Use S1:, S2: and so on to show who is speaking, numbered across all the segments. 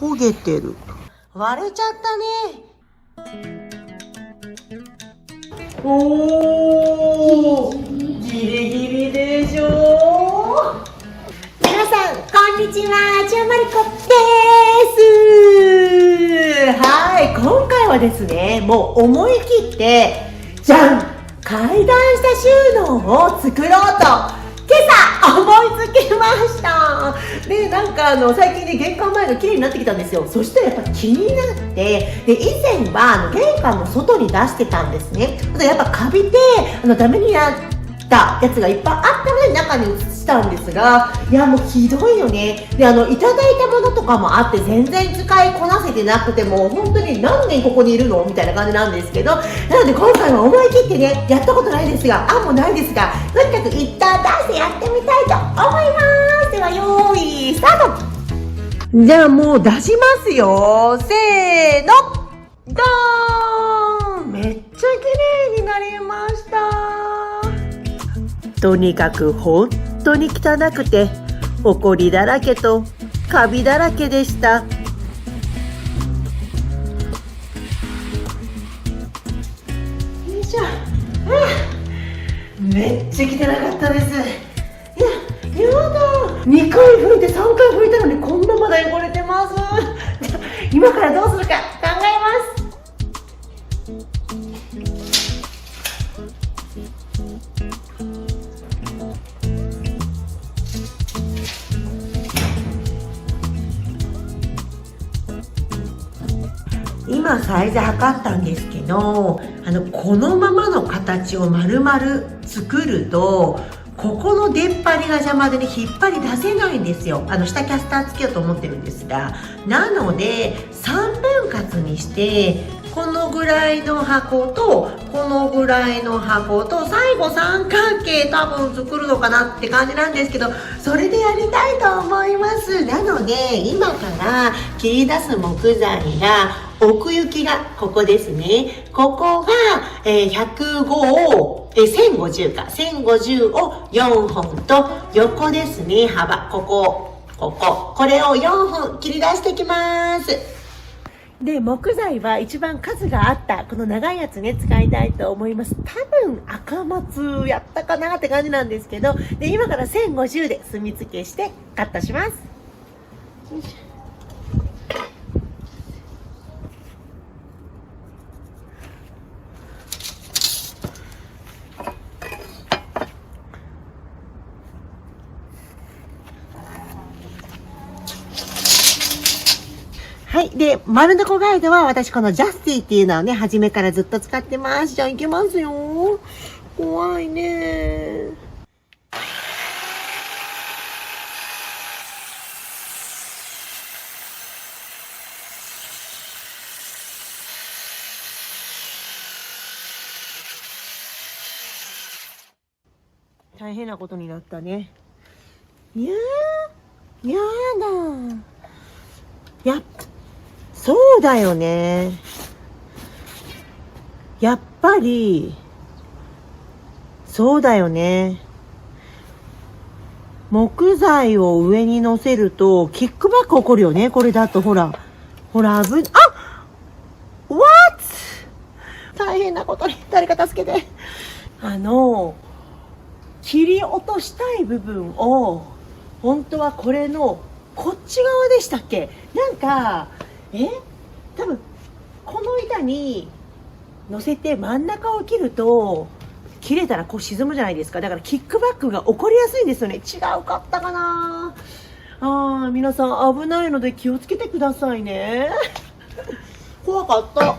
S1: 焦げてる。割れちゃったね。おー、ギリギリでしょ。皆さんこんにちは、ちゃんまりこです。はい、今回はですね、もう思い切ってじゃん、階段下収納を作ろうと今朝思いつきました。で、なんか最近ね、玄関前が綺麗になってきたんですよ。そしたらやっぱ気になって、で、以前は玄関の外に出してたんですね。ただやっぱカビてダメになったやつがいっぱいあったので中に移したんですが、いやもうひどいよね。で、いただいたものとかもあって全然使いこなせてなくて、もう本当に何年ここにいるのみたいな感じなんですけど、なので今回は思い切ってね、やったことないですが、案もないですが、とにかく一旦出してやってみたいと思います。ではよーいスタート。じゃあもう出しますよ。せーの、ドーン。めっちゃ綺麗になりました。とにかく本当に汚くてホコリだらけとカビだらけでした。よいしょ。めっちゃ汚かったです。いや、やだ。2回拭いて3回拭いたのにこんなまだ汚れてます。じゃあ今からどうするか考えます。今サイズ測ったんですけど、このままの形を丸々作ると、ここの出っ張りが邪魔でね、引っ張り出せないんですよ。下キャスターつけようと思ってるんですが、なので3分割にして、このぐらいの箱とこのぐらいの箱と最後三角形多分作るのかなって感じなんですけど、それでやりたいと思います。なので今から切り出す木材が、奥行きがここですね。ここが、105を1050か1050を4本と、横ですね、幅これを4本切り出していきます。で、木材は一番数があったこの長いやつね、使いたいと思います。多分赤松やったかなって感じなんですけど、で、今から1050で墨付けしてカットします。よいしょ。はい。で、丸のこガイドは私このジャスティっていうのをね、初めからずっと使ってます。じゃあ行きますよ。怖いね。大変なことになったね。いやー、やだ。そうだよね。やっぱり、そうだよね。木材を上に乗せると、キックバック起こるよね。これだと、ほら、危ない。What? 大変なことに、誰か助けて。切り落としたい部分を、本当はこれの、こっち側でしたっけ？なんか、多分この板に乗せて真ん中を切ると、切れたらこう沈むじゃないですか。だからキックバックが起こりやすいんですよね。違うかったかな。皆さん危ないので気をつけてくださいね。怖かった。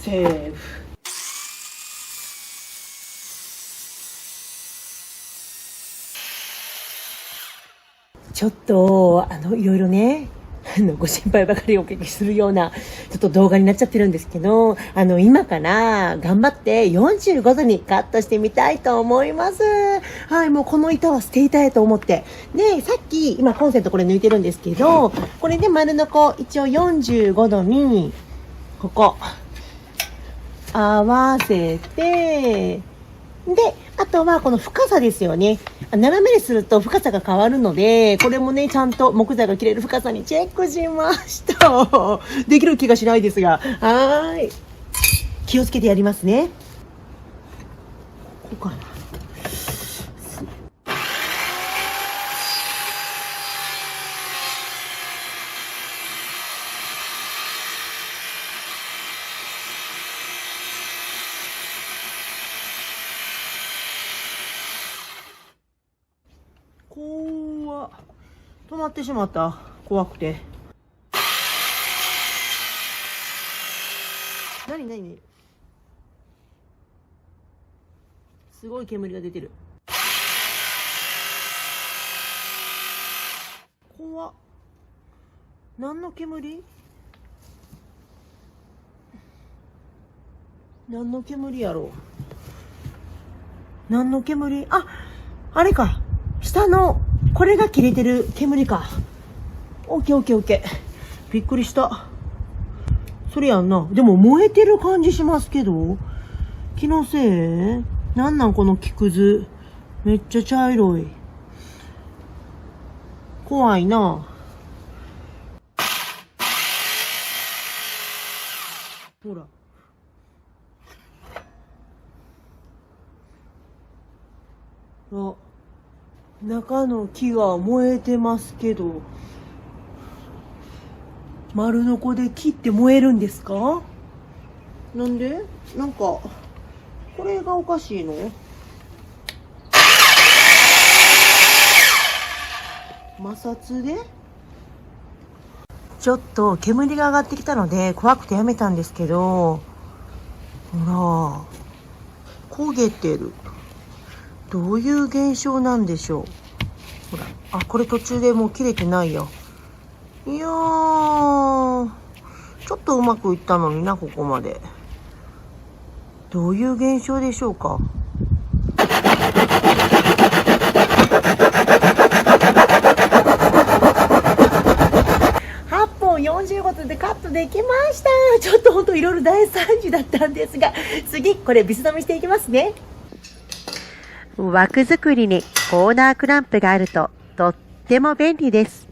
S1: セーフ。ちょっといろいろね、ご心配ばかりお聞きするようなちょっと動画になっちゃってるんですけど、今から頑張って45度にカットしてみたいと思います。はい、もうこの板は捨てたいと思って。で、さっき今コンセントこれ抜いてるんですけど、これで丸のこ一応45度にここ合わせて、で、あとはこの深さですよね。斜めにすると深さが変わるので、これもね、ちゃんと木材が切れる深さにチェックしました。できる気がしないですが、気をつけてやりますね。こうかな。止まってしまった。怖くて。何すごい煙が出てる。怖っ。何の煙やろう。何の煙？あれか。下の、これが切れてる煙か。オッケー。びっくりした。それやんな。でも燃えてる感じしますけど。気のせい？なんこの木くず。めっちゃ茶色い。怖いな。ほら。中の木が燃えてますけど、丸ノコで木って燃えるんですか？なんで？なんか、これがおかしいの？摩擦で？ちょっと煙が上がってきたので怖くてやめたんですけど、ほら、焦げてる。どういう現象なんでしょう。ほら、これ途中でもう切れてないよ。いやー、ちょっとうまくいったのにな、ここまで。どういう現象でしょうか。8本45分でカットできました。ちょっとほんといろいろ大惨事だったんですが、次、これビス止めしていきますね。枠作りにコーナークランプがあるととっても便利です。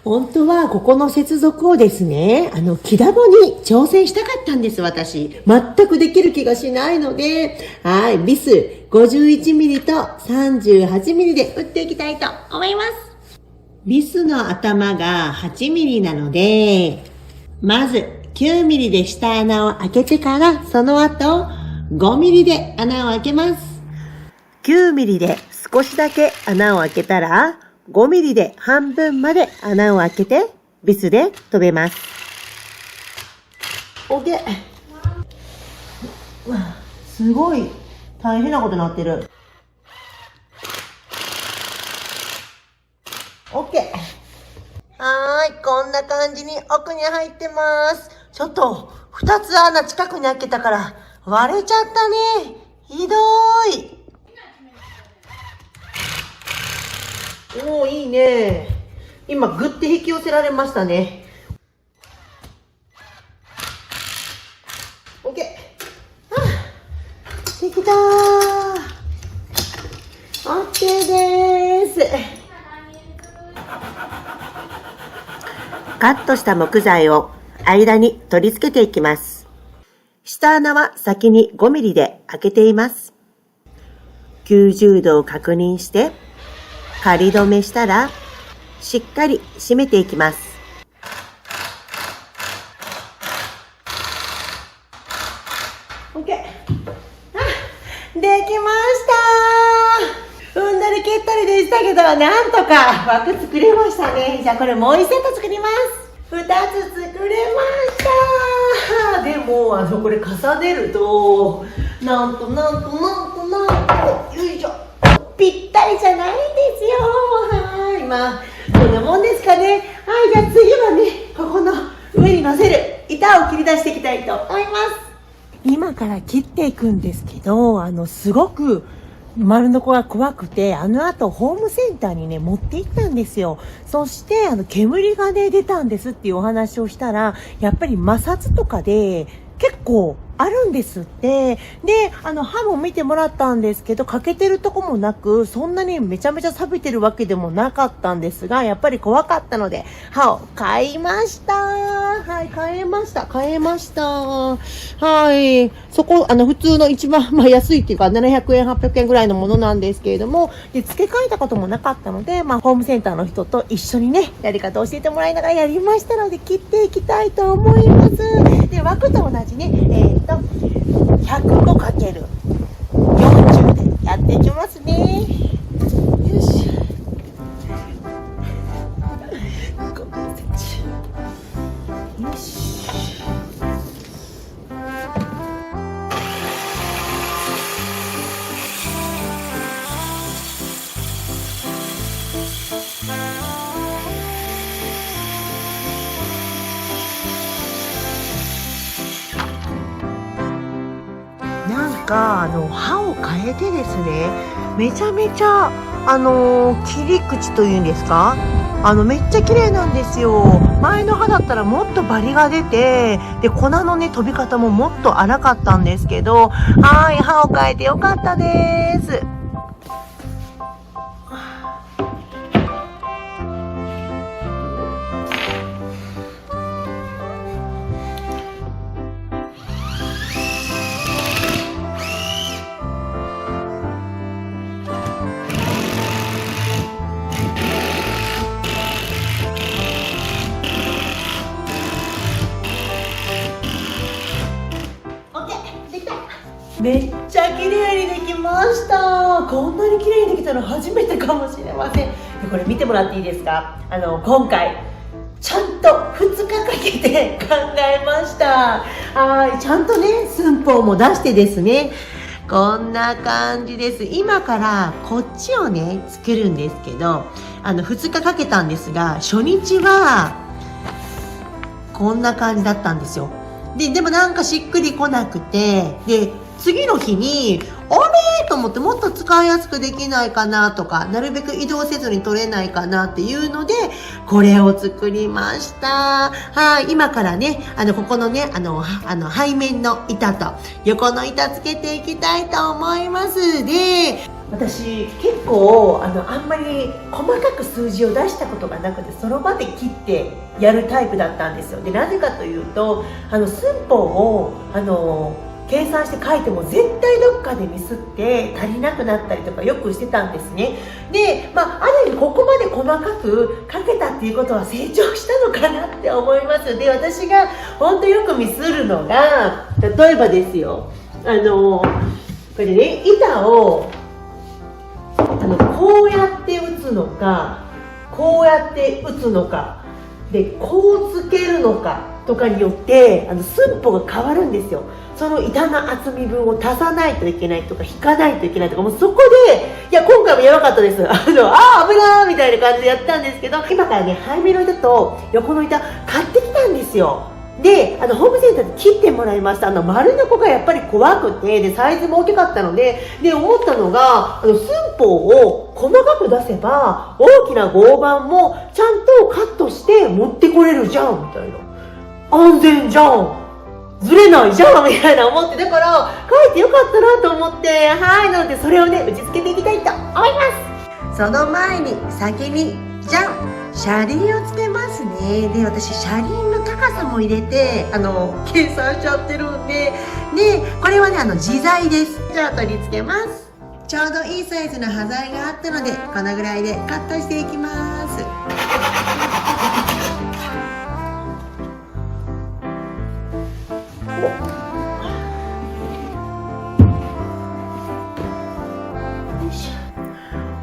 S1: 本当はここの接続をですね、木ダボに挑戦したかったんです、私。全くできる気がしないので、ビス 51mm と 38mm で打っていきたいと思います。ビスの頭が 8mm なので、まず 9mm で下穴を開けてから、その後、5ミリで穴を開けます。9ミリで少しだけ穴を開けたら、5ミリで半分まで穴を開けて、ビスで留めます。OK。すごい大変なことになってる。OK。こんな感じに奥に入ってます。ちょっと、2つ穴近くに開けたから、割れちゃったね。ひどい。いいね。今、ぐって引き寄せられましたね。OK。できたー。OK でーす。カットした木材を間に取り付けていきます。下穴は先に5ミリで開けています。90度を確認して、仮止めしたら、しっかり締めていきます。OK。できましたー。うんだり蹴ったりでしたけど、なんとか枠作れましたね。じゃあこれもう1セット作ります。2つ作れましたー。でも、これ重ねると、なんと、よいしょ。ぴったりじゃないんですよ。まあ、こんなもんですかね。じゃあ次はね、ここの上に乗せる板を切り出していきたいと思います。今から切っていくんですけど、すごく丸のこが怖くて、後ホームセンターにね、持って行ったんですよ。そして、煙がね、出たんですっていうお話をしたら、やっぱり摩擦とかで、結構あるんですって。で、歯も見てもらったんですけど、欠けてるとこもなく、そんなにめちゃめちゃ錆びてるわけでもなかったんですが、やっぱり怖かったので、歯を買いました。はい、買えました。はい。そこ、普通の一番、安いっていうか、700円、800円ぐらいのものなんですけれども、で、付け替えたこともなかったので、ホームセンターの人と一緒にね、やり方を教えてもらいながらやりましたので、切っていきたいと思います。で、枠と同じね、105×40 でやっていきますね。よし。5cm。よし。歯を変えてですね、めちゃめちゃ切り口というんですか、めっちゃ綺麗なんですよ。前の歯だったらもっとバリが出て、で粉のね飛び方ももっと荒かったんですけど、はい、歯を変えてよかったです。めっちゃ綺麗にできました。こんなに綺麗にできたの初めてかもしれません。でこれ見てもらっていいですか。今回ちゃんと2日かけて考えました。はい、ちゃんとね寸法も出してですね、こんな感じです。今からこっちをね作るんですけど、2日かけたんですが、初日はこんな感じだったんですよ。でもなんかしっくりこなくて、で次の日にあれと思って、もっと使いやすくできないかなとか、なるべく移動せずに取れないかなっていうのでこれを作りました。はい、今からねここのね背面の板と横の板つけていきたいと思います。で私結構あんまり細かく数字を出したことがなくて、その場で切ってやるタイプだったんですよ。でなぜかというと寸法を計算して書いても絶対どっかでミスって足りなくなったりとかよくしてたんですね。である意味ここまで細かく書けたっていうことは成長したのかなって思います。で私が本当よくミスるのが、例えばですよ、これね板をこうやって打つのか、こうやって打つのかで、こうつけるのかとかによって寸法が変わるんですよ。その板の厚み分を足さないといけないとか引かないといけないとか、もうそこでいや今回もやばかったです。危ないみたいな感じでやったんですけど、今からね背面の板と横の板買ってきたんですよ。でホームセンターで切ってもらいました。丸の子がやっぱり怖くて、でサイズも大きかったので、思ったのが寸法を細かく出せば大きな合板もちゃんとカットして持ってこれるじゃんみたいな、安全じゃん、ずれないじゃんみたいな思って、だから書いてよかったなと思って、はい、なのでそれをね打ち付けていきたいと思います。その前に先にじゃん車輪をつけますね。で私車輪の高さも入れて計算しちゃってるんで、これはね自在です。じゃあ取り付けます。ちょうどいいサイズの端材があったのでこのぐらいでカットしていきます。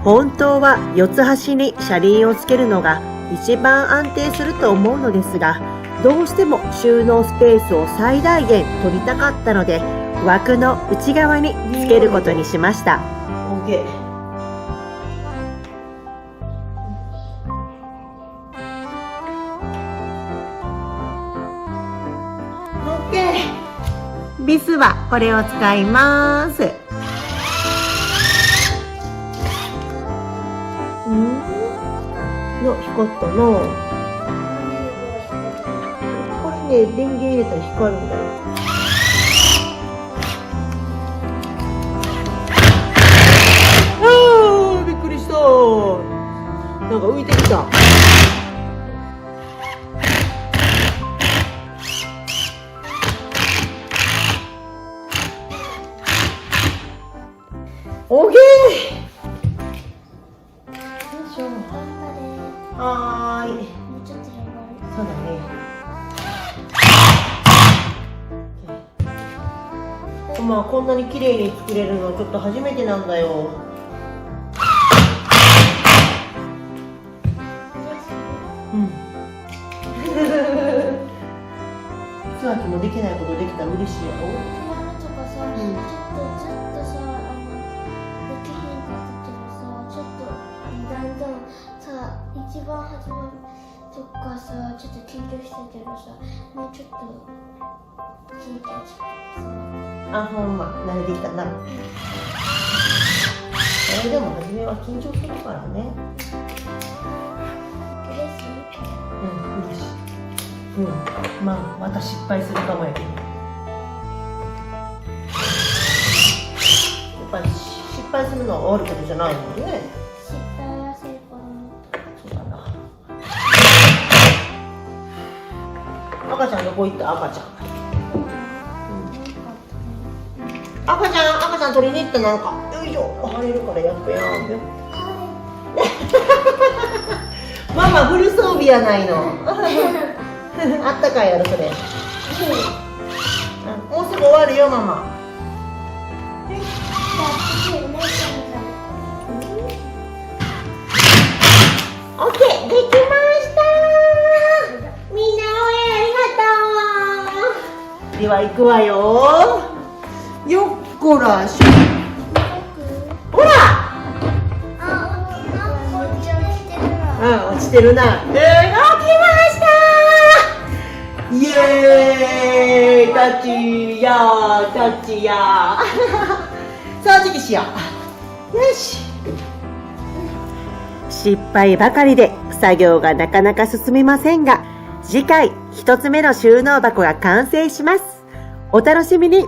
S1: 本当は四つ端に車輪をつけるのが一番安定すると思うのですが、どうしても収納スペースを最大限取りたかったので、枠の内側につけることにしました。OK。ビスはこれを使います。光ったな。これね電源入れたら光るんだよ。なんか浮いてきた。オッケー。よいしょ。はーい。
S2: もうちょっと頑張る。
S1: そうだね。まあこんなに綺麗に作れるのちょっと初めてなんだよ。うん。つわきもできないことできたら嬉しいやろ。
S2: ピアノとかさ、ちょっとずっとさ、できへんかったけどさ、ちょっとだんだんさ、一番初めとかさ、ちょっと緊張したけどさ、もうちょっと緊張し
S1: あ、ほんま、慣れてきたな。でも初めは緊張するからね。
S2: 嬉しい。
S1: 嬉しい。まあ、また失敗するかもやけど。やっぱり失敗するのは悪いことじゃないもんね。
S2: 失敗は成功の。
S1: そうだな。赤ちゃんどこ行った？赤ちゃん。赤ちゃん取りに行ったなんか。よいしょ。晴れるからやっぱやんよ。ママフル装備やないの。あったかいやろそれ。もうすぐ終わるよママ。オッケー、できました。みんな応援ありがとう。では行くわよ。よっこらしょ。ほら。落ちてるな。動きましたー。イエーイ、タッチやー、タッチやー。掃除機しよう。よし。失敗ばかりで作業がなかなか進みませんが、次回一つ目の収納箱が完成します。お楽しみに。